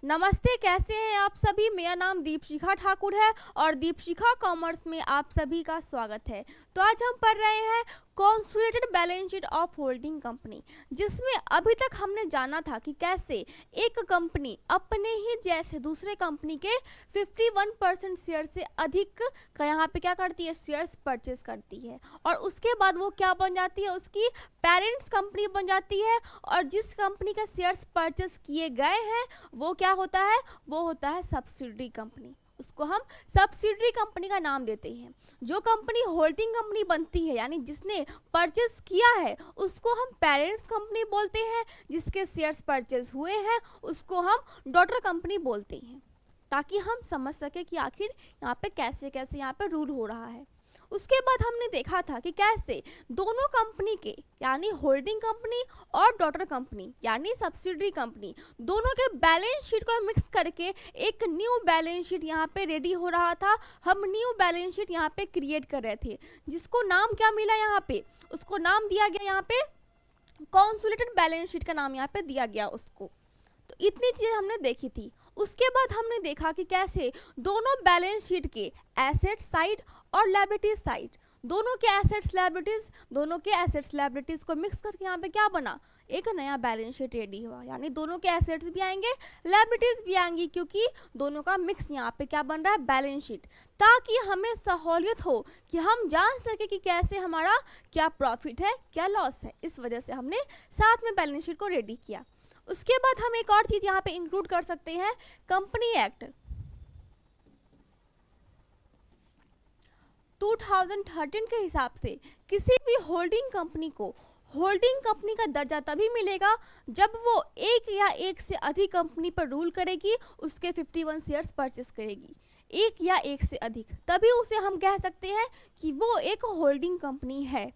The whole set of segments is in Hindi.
नमस्ते, कैसे हैं आप सभी। मेरा नाम दीपशिखा ठाकुर है और दीपशिखा कॉमर्स में आप सभी का स्वागत है। तो आज हम पढ़ रहे हैं consolidated balance sheet of holding company, जिसमें अभी तक हमने जाना था कि कैसे एक कंपनी अपने ही जैसे दूसरे कंपनी के 51% शेयर से अधिक का यहाँ पे क्या करती है, शेयर्स परचेस करती है और उसके बाद वो क्या बन जाती है, उसकी पेरेंट्स कंपनी बन जाती है। और जिस कंपनी के शेयर्स परचेस किए गए हैं वो क्या होता है, वो होता है सब्सिडरी कंपनी। उसको हम सब्सिडरी कंपनी का नाम देते हैं। जो कंपनी होल्डिंग कंपनी बनती है यानी जिसने परचेस किया है उसको हम पेरेंट्स कंपनी बोलते हैं, जिसके शेयर्स परचेस हुए हैं उसको हम डॉटर कंपनी बोलते हैं, ताकि हम समझ सके कि आखिर यहाँ पे कैसे कैसे यहाँ पे रूल हो रहा है। उसके बाद हमने देखा था कि कैसे दोनों कंपनी के यानी होल्डिंग कंपनी और डॉटर कंपनी यानी सब्सिडरी कंपनी दोनों के बैलेंस शीट को मिक्स करके एक न्यू बैलेंस शीट यहाँ पे रेडी हो रहा था। हम न्यू बैलेंस शीट यहाँ पे क्रिएट कर रहे थे, जिसको नाम क्या मिला यहाँ पे, उसको नाम दिया गया यहाँ पे कंसोलिडेटेड बैलेंस शीट का नाम यहाँ पे दिया गया उसको। तो इतनी चीज़ें हमने देखी थी। उसके बाद हमने देखा कि कैसे दोनों बैलेंस शीट के एसेट साइड और लायबिलिटीज साइड, दोनों के एसेट्स लायबिलिटीज को मिक्स करके यहाँ पे क्या बना, एक नया बैलेंस शीट रेडी हुआ। यानी दोनों के एसेट्स भी आएंगे, लायबिलिटीज भी आएंगी, क्योंकि दोनों का मिक्स यहाँ पे क्या बन रहा है, बैलेंस शीट, ताकि हमें सहूलियत हो कि हम जान सके कि कैसे हमारा क्या प्रॉफिट है क्या लॉस है। इस वजह से हमने साथ में बैलेंस शीट को रेडी किया। उसके बाद हम एक और चीज यहाँ पे इंक्लूड कर सकते हैं, कंपनी एक्ट 2013 के हिसाब से किसी भी होल्डिंग कंपनी को होल्डिंग कंपनी का दर्जा तभी मिलेगा जब वो एक या एक से अधिक कंपनी पर रूल करेगी, उसके 51 शेयर्स परचेस करेगी, एक या एक से अधिक, तभी उसे हम कह सकते हैं कि वो एक होल्डिंग कंपनी है।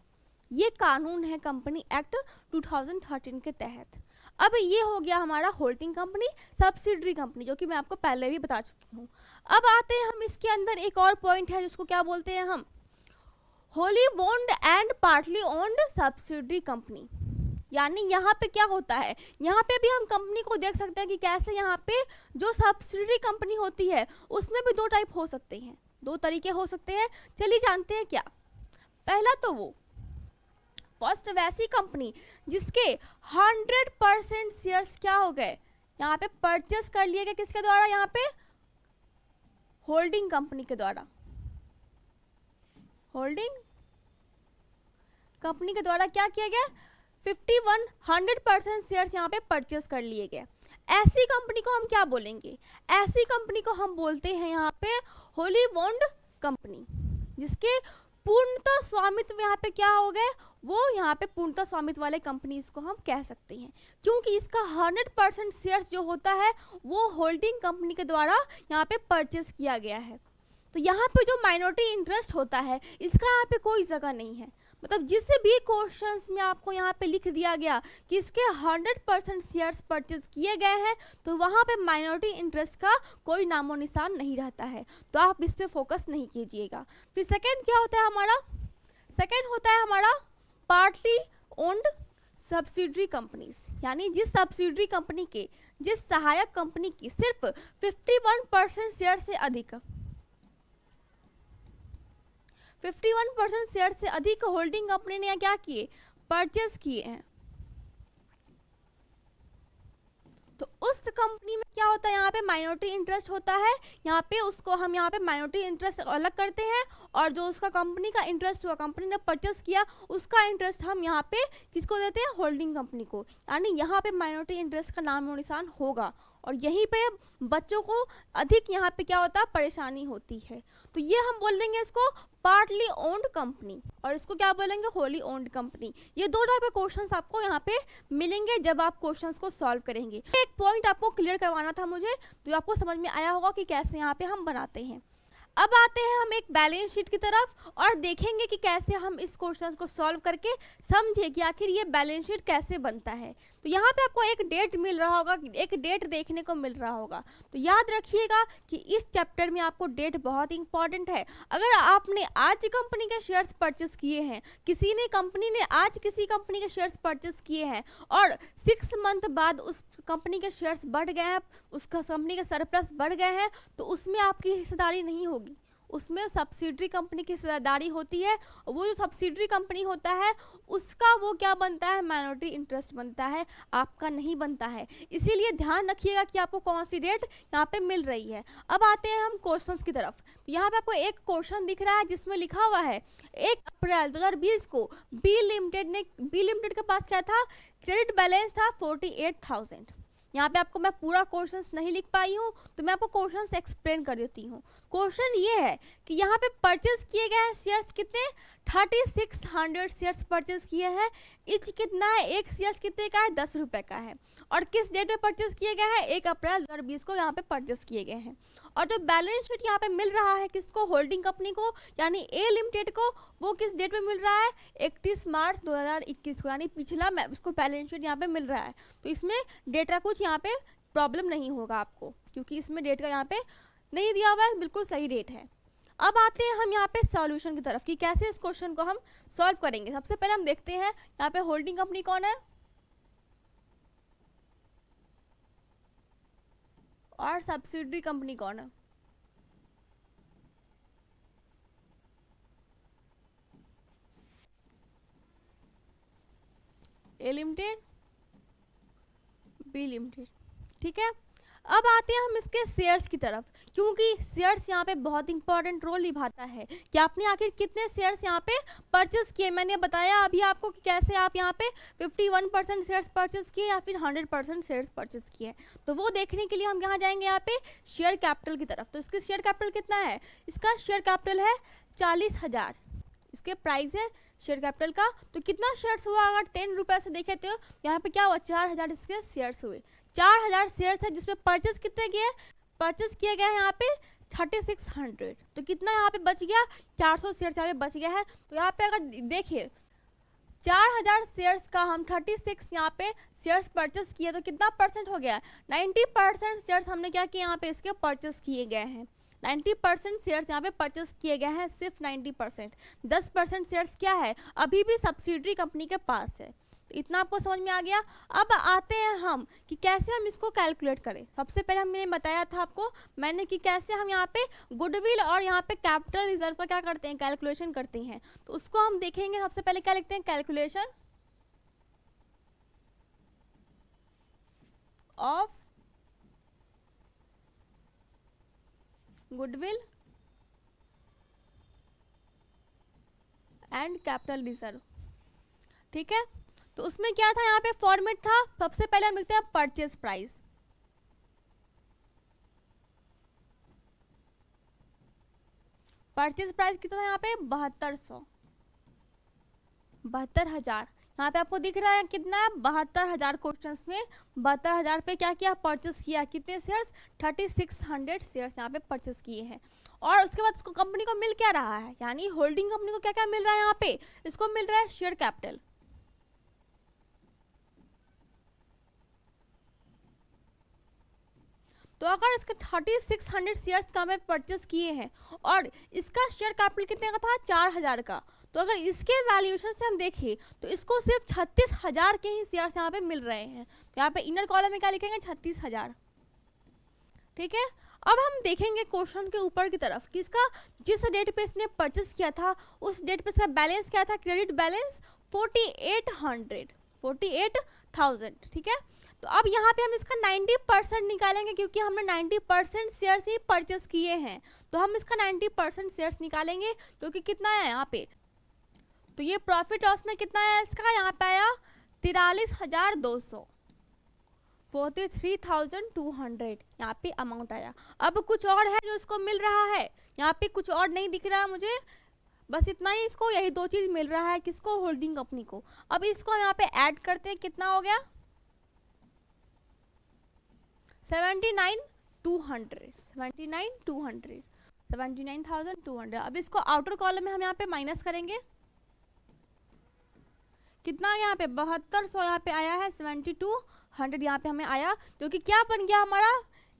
ये कानून है कंपनी एक्ट 2013 के तहत। अब ये हो गया हमारा होल्डिंग कंपनी सब्सिडरी कंपनी, जो कि मैं आपको पहले भी बता चुकी हूँ। अब आते हैं हम इसके अंदर एक और पॉइंट है जिसको क्या बोलते हैं हम, wholly owned and partly owned subsidiary company. यानी यहाँ पे क्या होता है, यहाँ पे भी हम कंपनी को देख सकते हैं कि कैसे यहाँ पे जो सब्सिडरी कंपनी होती है उसमें भी दो टाइप हो सकते हैं, दो तरीके हो सकते हैं। चलिए जानते हैं क्या। पहला तो वो फर्स्ट वैसी कंपनी जिसके 100% शेयर्स क्या हो गए, यहाँ पे परचेस कर लिए गए, किसके द्वारा, यहाँ पे होल्डिंग कंपनी के द्वारा, होल्डिंग कंपनी के द्वारा क्या किया गया, 100% शेयर्स यहाँ पे परचेस कर लिए गए। ऐसी कंपनी को हम क्या बोलेंगे, ऐसी कंपनी को हम बोलते हैं यहाँ पे होली ओन्ड कंपनी, जिसके पूर्णतः स्वामित्व यहाँ पे क्या हो गए, वो यहाँ पे पूर्णतः स्वामित्व वाले कंपनी इसको हम कह सकते हैं, क्योंकि इसका 100% शेयर्स जो होता है वो होल्डिंग कंपनी के द्वारा यहाँ पे परचेस किया गया है। तो यहाँ पे जो माइनॉरिटी इंटरेस्ट होता है इसका यहाँ पे कोई जगह नहीं है। मतलब जिस भी क्वेश्चंस में आपको यहाँ पे लिख दिया गया कि इसके 100% शेयर्स परचेज किए गए हैं, तो वहाँ पे माइनॉरिटी इंटरेस्ट का कोई नामो निशान नहीं रहता है, तो आप इस पे फोकस नहीं कीजिएगा। फिर सेकेंड क्या होता है हमारा, सेकेंड होता है हमारा पार्टली ओन्ड सब्सिडरी कंपनीज, यानी जिस सब्सिडरी कंपनी के, जिस सहायक कंपनी की सिर्फ 51% शेयर से अधिक 51% शेयर से अधिक होल्डिंग कंपनी ने क्या किए, परचेस किए हैं। तो उस कंपनी में क्या होता है, यहाँ पे माइनॉरिटी इंटरेस्ट होता है, यहाँ पे उसको हम यहाँ पे माइनॉरिटी इंटरेस्ट अलग करते हैं, और जो उसका कंपनी का इंटरेस्ट हुआ, कंपनी ने परचेस किया, उसका इंटरेस्ट हम यहाँ पे किसको देते हैं, होल्डिंग कंपनी को। यानी यहाँ पे माइनॉरिटी इंटरेस्ट का नामो निशान होगा, और यहीं पे बच्चों को अधिक यहाँ पे क्या होता है, परेशानी होती है। तो ये हम बोल देंगे इसको पार्टली ओन्ड कंपनी, और इसको क्या बोलेंगे, होली ओन्ड कंपनी। ये दो टाइप के क्वेश्चंस आपको यहाँ पे मिलेंगे जब आप क्वेश्चंस को सॉल्व करेंगे। एक पॉइंट आपको क्लियर करवाना था मुझे, तो आपको समझ में आया होगा कि कैसे यहाँ पे हम बनाते हैं। अब आते हैं हम एक बैलेंस शीट की तरफ और देखेंगे कि कैसे हम इस क्वेश्चन को सॉल्व करके समझे कि आखिर ये बैलेंस शीट कैसे बनता है। तो यहाँ पे आपको एक डेट मिल रहा होगा, एक डेट देखने को मिल रहा होगा, तो याद रखिएगा कि इस चैप्टर में आपको डेट बहुत इंपॉर्टेंट है। अगर आपने आज कंपनी के शेयर्स परचेस किए हैं, कंपनी ने आज किसी कंपनी के शेयर्स परचेस किए हैं और 6 मंथ बाद उस कंपनी के शेयर्स बढ़ गए हैं, उसका कंपनी के सरप्लस बढ़ गए हैं, तो उसमें आपकी हिस्सेदारी नहीं होगी, उसमें सब्सिडरी कंपनी की हिस्सेदारी होती है। वो जो सब्सिडरी कंपनी होता है उसका वो क्या बनता है, माइनॉरिटी इंटरेस्ट बनता है, आपका नहीं बनता है। इसीलिए ध्यान रखिएगा कि आपको कौन सी डेट यहाँ पे मिल रही है। अब आते हैं हम क्वेश्चंस की तरफ। तो यहाँ पे आपको एक क्वेश्चन दिख रहा है जिसमें लिखा हुआ है 1 अप्रैल 2020 को बी लिमिटेड के पास क्या था, क्रेडिट बैलेंस था 48,000। यहाँ पे आपको मैं पूरा क्वेश्चंस नहीं लिख पाई हूँ, तो मैं आपको क्वेश्चंस एक्सप्लेन कर देती हूँ। क्वेश्चन ये है कि यहाँ पे परचेज किए गए हैं शेयर्स कितने, 3600 शेयर्स परचेज किए हैं। इच कितना है, एक शेयर्स कितने का है, 10 रुपये का है। और किस डेट में परचेज किए गए हैं, 1 अप्रैल 2020 को यहाँ पे परचेज किए गए हैं। और जो बैलेंस शीट यहाँ पे मिल रहा है किसको, होल्डिंग कंपनी को यानी ए लिमिटेड को, वो किस डेट में मिल रहा है, 31 मार्च 2021 को, यानी पिछला उसको बैलेंस शीट यहाँ पे मिल रहा है। तो इसमें डेट का कुछ यहाँ पे प्रॉब्लम नहीं होगा आपको, क्योंकि इसमें डेट का यहाँ पे नहीं दिया हुआ है, बिल्कुल सही डेट है। अब आते हैं हम यहाँ पे सॉल्यूशन की तरफ कि कैसे इस क्वेश्चन को हम सॉल्व करेंगे। सबसे पहले हम देखते हैं यहाँ पे होल्डिंग कंपनी कौन है और सब्सिडरी कंपनी कौन है। ए लिमिटेड, बी लिमिटेड, ठीक है। अब आते हैं हम इसके शेयर्स की तरफ, क्योंकि शेयर्स यहाँ पे बहुत इंपॉर्टेंट रोल निभाता है कि आपने आखिर कितने शेयर्स यहाँ पे परचेस किए। मैंने बताया अभी आपको कि कैसे आप यहाँ पे 51% शेयर्स परचेस किए या फिर 100% शेयर्स परचेस किए। तो वो देखने के लिए हम यहाँ जाएंगे यहाँ पे शेयर कैपिटल की तरफ। तो इसकी शेयर कैपिटल कितना है, इसका शेयर कैपिटल है 40,000, इसके प्राइस है शेयर कैपिटल का। तो कितना शेयर्स हुआ, अगर 10 रुपये से देखे तो यहाँ पे क्या हुआ, 4,000 इसके शेयर्स हुए। 4,000 शेयर्स है जिसमें परचेस कितने किए, परचेस किए गए हैं यहाँ पे 3600। तो कितना यहाँ पे बच गया, 400 शेयर्स यहाँ पे बच गया है। तो यहाँ पे अगर देखिए 4,000 शेयर्स का हम 36 यहाँ पे शेयर्स परचेस किए तो कितना परसेंट हो गया, 90% शेयर्स हमने क्या किया यहाँ पे इसके परचेस किए गए हैं। 90% शेयर्स यहाँ पे परचेस किए गए हैं, सिर्फ 90%। 10% शेयर्स क्या है, अभी भी सब्सिडरी कंपनी के पास है। तो इतना आपको समझ में आ गया। अब आते हैं हम कि कैसे हम इसको कैलकुलेट करें। सबसे पहले हमने बताया था आपको मैंने कि कैसे हम यहाँ पे गुडविल और यहाँ पे कैपिटल रिजर्व का क्या करते हैं, कैलकुलेशन करते हैं। तो उसको हम देखेंगे। सबसे पहले क्या लिखते हैं, calculation of goodwill and capital reserve, ठीक है। तो उसमें क्या था, यहाँ पे फॉर्मेट था। सबसे पहले हम लिखते हैं परचेज प्राइस, परचेज प्राइस कितना था यहाँ पे 7200, 72,000। यहाँ पे आपको दिख रहा है कितना है, 72,000 क्वेश्चंस में 72,000 पे क्या किया, परचेस किया। कितने शेयर्स, 3600 शेयर्स यहाँ पे परचेस किए हैं। और उसके बाद उसको कंपनी को मिल क्या रहा है, यानी होल्डिंग कंपनी को क्या क्या मिल रहा है यहाँ पे, इसको मिल रहा है शेयर कैपिटल। तो अगर इसके 3600 शेयर्स का हमें परचेस किए हैं और इसका शेयर कैपिटल कितने का था, 4,000 का, तो अगर इसके वैल्यूएशन से हम देखें तो इसको सिर्फ 36,000 के ही शेयर्स यहाँ पे मिल रहे हैं। तो यहाँ पे इनर कॉलम में क्या लिखेंगे, 36,000, ठीक है। अब हम देखेंगे क्वेश्चन के ऊपर की तरफ कि इसका जिस डेट पे इसने परचेस किया था उस डेट पे इसका बैलेंस क्या था, क्रेडिट बैलेंस 48,000, ठीक है। तो अब यहाँ पे हम इसका 90% निकालेंगे, क्योंकि हमने 90% शेयर्स ही परचेस किए हैं। तो हम इसका 90% शेयर्स निकालेंगे, जो कि कितना है यहाँ पे। तो ये प्रॉफिट लॉस में कितना है इसका, यहाँ पे आया 43,200, 43,200 यहाँ पे अमाउंट आया। अब कुछ और है जो इसको मिल रहा है, यहाँ पे कुछ और नहीं दिख रहा है मुझे, बस इतना ही इसको, यही दो चीज मिल रहा है किसको, होल्डिंग कंपनी को। अब इसको यहाँ पे ऐड करते हैं, कितना हो गया 79,200। अब इसको आउटर कॉलम में हम यहाँ पे माइनस करेंगे, कितना यहाँ पे 7200 यहाँ पे आया है, 7200 यहाँ पे हमें आया, जो कि क्या बन गया हमारा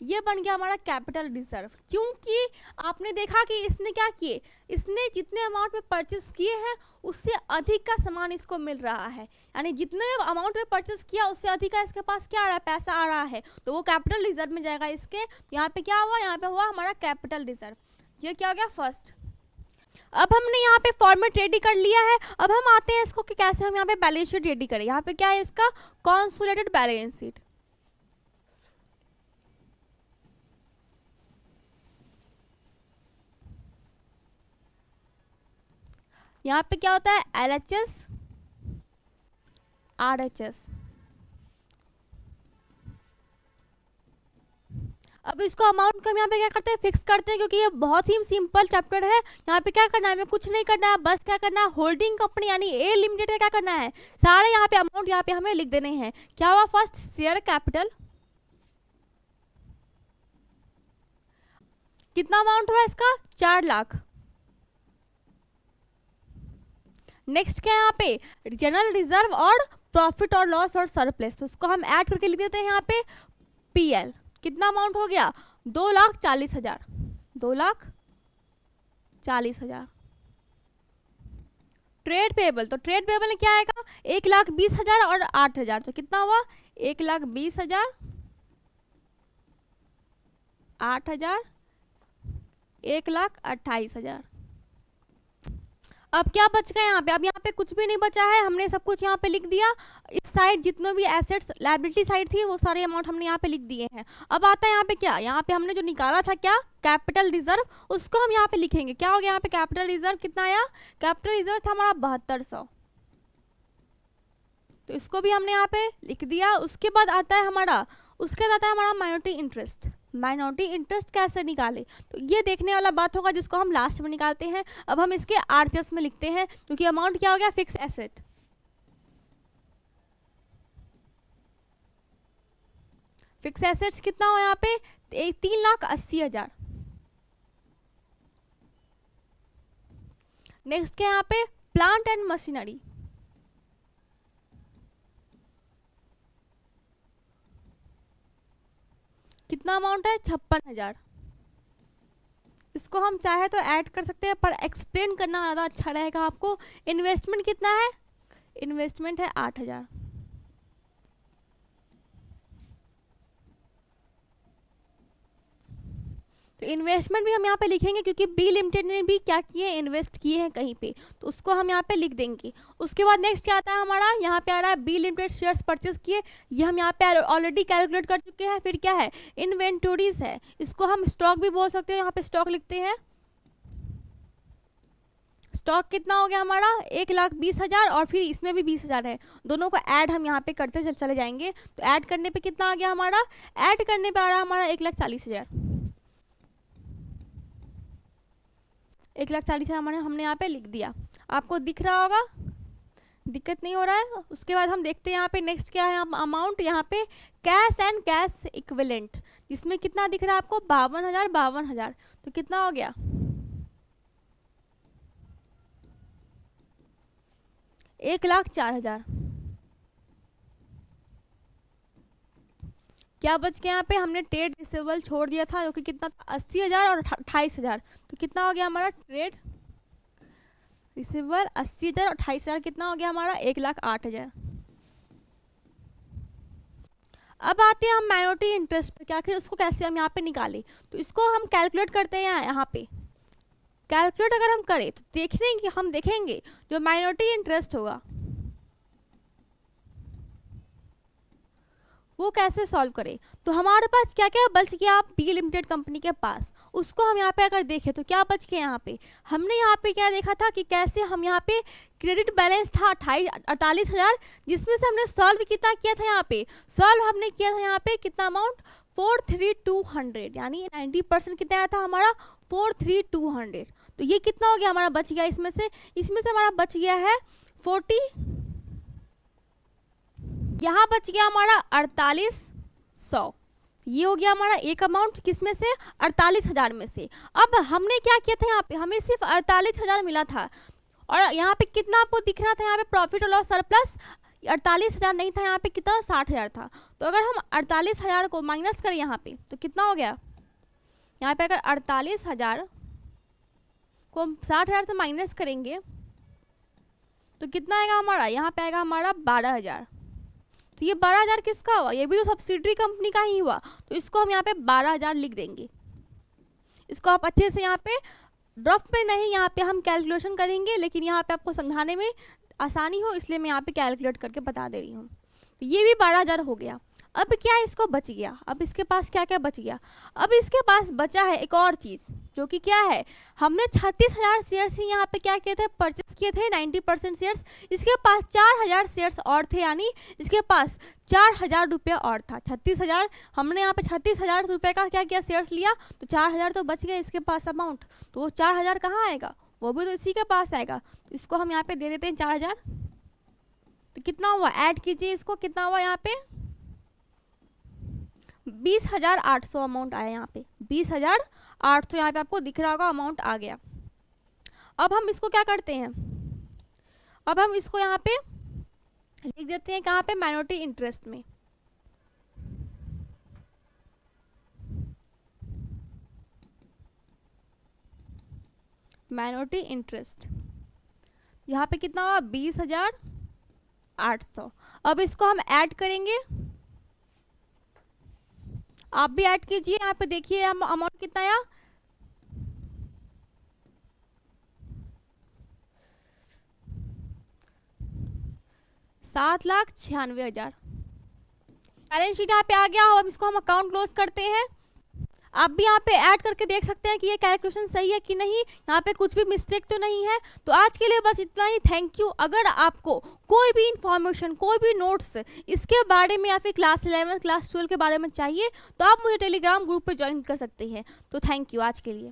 ये बन गया हमारा कैपिटल रिजर्व, क्योंकि आपने देखा कि इसने क्या किए, इसने जितने अमाउंट में परचेस किए हैं उससे अधिक का सामान इसको मिल रहा है, यानी जितने अमाउंट में परचेस किया उससे अधिक का इसके पास क्या आ रहा है, पैसा आ रहा है, तो वो कैपिटल रिजर्व में जाएगा इसके। यहाँ पे क्या हुआ, यहाँ पे हुआ हमारा कैपिटल रिजर्व। ये क्या हो गया फर्स्ट। अब हमने यहाँ पे फॉर्मेट रेडी कर लिया है। अब हम आते हैं इसको कि कैसे हम यहाँ पे बैलेंस शीट रेडी करें। यहाँ पे क्या है इसका कंसोलिडेटेड बैलेंस शीट। यहाँ पे क्या होता है LHS RHS। अब इसको अमाउंट का हम यहाँ पे क्या करते हैं फिक्स करते हैं, क्योंकि ये बहुत ही सिंपल चैप्टर है। यहाँ पे क्या करना है, हमें कुछ नहीं करना है, बस क्या करना है होल्डिंग कंपनी यानी ए लिमिटेड का क्या करना है, सारे यहाँ पे अमाउंट यहाँ पे हमें लिख देने हैं। क्या हुआ फर्स्ट शेयर कैपिटल, कितना अमाउंट हुआ इसका 4 लाख। नेक्स्ट क्या है यहाँ पे जनरल रिजर्व और प्रॉफिट और लॉस और सरप्लस, तो उसको हम ऐड करके लिख देते हैं यहाँ पे PL। कितना अमाउंट हो गया 2,40,000, 2,40,000। ट्रेड पेबल, तो ट्रेड पेबल में क्या आएगा 1,20,000 और 8,000, तो कितना हुआ 1,20,000 8,000 1,28,000। अब क्या बच गया यहाँ पे, अब यहाँ पे कुछ भी नहीं बचा है, हमने सब कुछ यहाँ पे लिख दिया। इस साइड जितने भी एसेट्स लायबिलिटी साइड थी वो सारे अमाउंट हमने यहाँ पे लिख दिए हैं। अब आता है यहाँ पे क्या, यहाँ पे हमने जो निकाला था क्या कैपिटल रिजर्व, उसको हम यहाँ पे लिखेंगे। क्या हो गया यहाँ पे कैपिटल रिजर्व कितना आया, कैपिटल रिजर्व था हमारा 7200, तो इसको भी हमने यहाँ पे लिख दिया। उसके बाद आता है हमारा माइनॉरिटी इंटरेस्ट। माइनॉरिटी इंटरेस्ट कैसे निकाले, तो ये देखने वाला बात होगा जिसको हम लास्ट में निकालते हैं। अब हम इसके RHS में लिखते हैं, क्योंकि अमाउंट क्या हो गया फिक्स एसेट। फिक्स एसेट्स कितना हो यहाँ पे 3,80,000। नेक्स्ट क्या यहाँ पे प्लांट एंड मशीनरी, कितना अमाउंट है 56,000। इसको हम चाहे तो ऐड कर सकते हैं, पर एक्सप्लेन करना ज़्यादा अच्छा रहेगा आपको। इन्वेस्टमेंट कितना है, इन्वेस्टमेंट है 8,000। तो इन्वेस्टमेंट भी हम यहाँ पे लिखेंगे, क्योंकि बी लिमिटेड ने भी क्या किए इन्वेस्ट किए हैं कहीं पे, तो उसको हम यहाँ पे लिख देंगे। उसके बाद नेक्स्ट क्या आता है हमारा, यहाँ पे आ रहा है बी लिमिटेड शेयर्स परचेस किए, ये हम यहाँ पे ऑलरेडी कैलकुलेट कर चुके हैं। फिर क्या है इन्वेंटोरीज है, इसको हम स्टॉक भी बोल सकते हैं, यहाँ पे स्टॉक लिखते हैं। स्टॉक कितना हो गया हमारा 1,20,000 और फिर इसमें भी 20,000 है, दोनों को ऐड हम यहाँ पे करते चले जाएंगे। तो ऐड करने पे कितना आ गया हमारा, ऐड करने पे आ रहा है हमारा 1,40,000। 1,40,000 हमने यहाँ पे लिख दिया। आपको दिख रहा होगा, दिक्कत नहीं हो रहा है। उसके बाद हम देखते हैं यहाँ पे नेक्स्ट क्या है अमाउंट, यहाँ पे कैश एंड कैश इक्विवेलेंट, जिसमें कितना दिख रहा है आपको 52,000। तो कितना हो गया 1,04,000। क्या बच गया यहाँ पे, हमने ट्रेड रिसीवेबल छोड़ दिया था, जो कि कितना 80,000 और 28,000, तो कितना हो गया हमारा ट्रेड रिसीवेबल 80,000 और 28,000, कितना हो गया हमारा 1,08,000। अब आते हैं हम माइनॉरिटी इंटरेस्ट पे, क्या आखिर उसको कैसे हम यहाँ पे निकालें, तो इसको हम कैलकुलेट करते हैं। यहाँ पे कैलकुलेट अगर हम करें तो हम देखेंगे जो माइनॉरिटी इंटरेस्ट होगा वो कैसे सॉल्व करें। तो हमारे पास क्या क्या बच गया आप बी लिमिटेड कंपनी के पास, उसको हम यहाँ पे अगर देखें तो क्या बच गया यहाँ पे, हमने यहाँ पे क्या देखा था कि कैसे हम यहाँ पे क्रेडिट बैलेंस था 48,000, जिसमें से हमने सॉल्व कितना किया था, यहाँ पे सॉल्व हमने किया था यहाँ पे कितना अमाउंट 43,200, यानी 90% कितना आया था हमारा 43,200। तो ये कितना हो गया हमारा बच गया, इसमें से हमारा बच गया है 40, यहाँ बच गया हमारा 4,800। ये हो गया हमारा एक अमाउंट, किसमें से 48,000 में से। अब हमने क्या किया था, यहाँ पे हमें सिर्फ 48,000 मिला था, और यहाँ पे कितना आपको दिख रहा था, यहाँ पे प्रॉफिट और लॉस सरप्लस, 48,000 नहीं था, यहाँ पे कितना 60,000 था। तो अगर हम 48,000 को माइनस करें यहाँ पे तो कितना हो गया, यहाँ पे अगर 48,000 को हम 60,000 से माइनस करेंगे तो कितना आएगा हमारा, यहाँ पे आएगा हमारा 12,000। तो ये 12,000 किसका हुआ, ये भी तो सब्सिडरी कंपनी का ही हुआ, तो इसको हम यहाँ पे 12,000 लिख देंगे। इसको आप अच्छे से यहाँ पे ड्रॉप पे नहीं, यहाँ पे हम कैलकुलेशन करेंगे, लेकिन यहाँ पे आपको समझाने में आसानी हो इसलिए मैं यहाँ पे कैलकुलेट करके बता दे रही हूँ। तो ये भी 12,000 हो गया। अब क्या इसको बच गया, अब इसके पास क्या क्या बच गया, अब इसके पास बचा है एक और चीज़ जो कि क्या है, हमने 36,000 शेयर्स ही यहाँ पे क्या किए थे, परचेस किए थे 90% शेयर्स। इसके पास 4,000 शेयर्स और थे, यानी इसके पास 4,000 रुपये और था। 36,000 हमने यहाँ पे 36,000 रुपये का क्या किया, शेयर्स लिया, तो 4,000 तो बच गए इसके पास अमाउंट। तो वो 4,000 कहाँ आएगा, वो भी तो इसी के पास आएगा। इसको हम यहाँ पे दे देते हैं 4,000। तो कितना हुआ, ऐड कीजिए इसको, कितना हुआ यहाँ पे 20,800 अमाउंट आया। यहाँ पे 20,800 यहाँ पे आपको दिख रहा होगा अमाउंट आ गया। अब हम इसको क्या करते हैं, अब हम इसको यहाँ पे लिख देते हैं कहाँ पे, माइनॉरिटी इंटरेस्ट में। माइनॉरिटी इंटरेस्ट यहाँ पे कितना हुआ 20,800। अब इसको हम ऐड करेंगे, आप भी ऐड कीजिए। यहाँ पे देखिए अमाउंट कितना आया, 7,96,000। बैलेंस शीट यहाँ पे आ गया। अब इसको हम अकाउंट क्लोज करते हैं। आप भी यहाँ पे ऐड करके देख सकते हैं कि ये कैलकुलेशन सही है कि नहीं, यहाँ पे कुछ भी मिस्टेक तो नहीं है। तो आज के लिए बस इतना ही, थैंक यू। अगर आपको कोई भी इंफॉर्मेशन, कोई भी नोट्स इसके बारे में या फिर क्लास 11 क्लास 12 के बारे में चाहिए तो आप मुझे टेलीग्राम ग्रुप पे ज्वाइन कर सकते हैं। तो थैंक यू आज के लिए।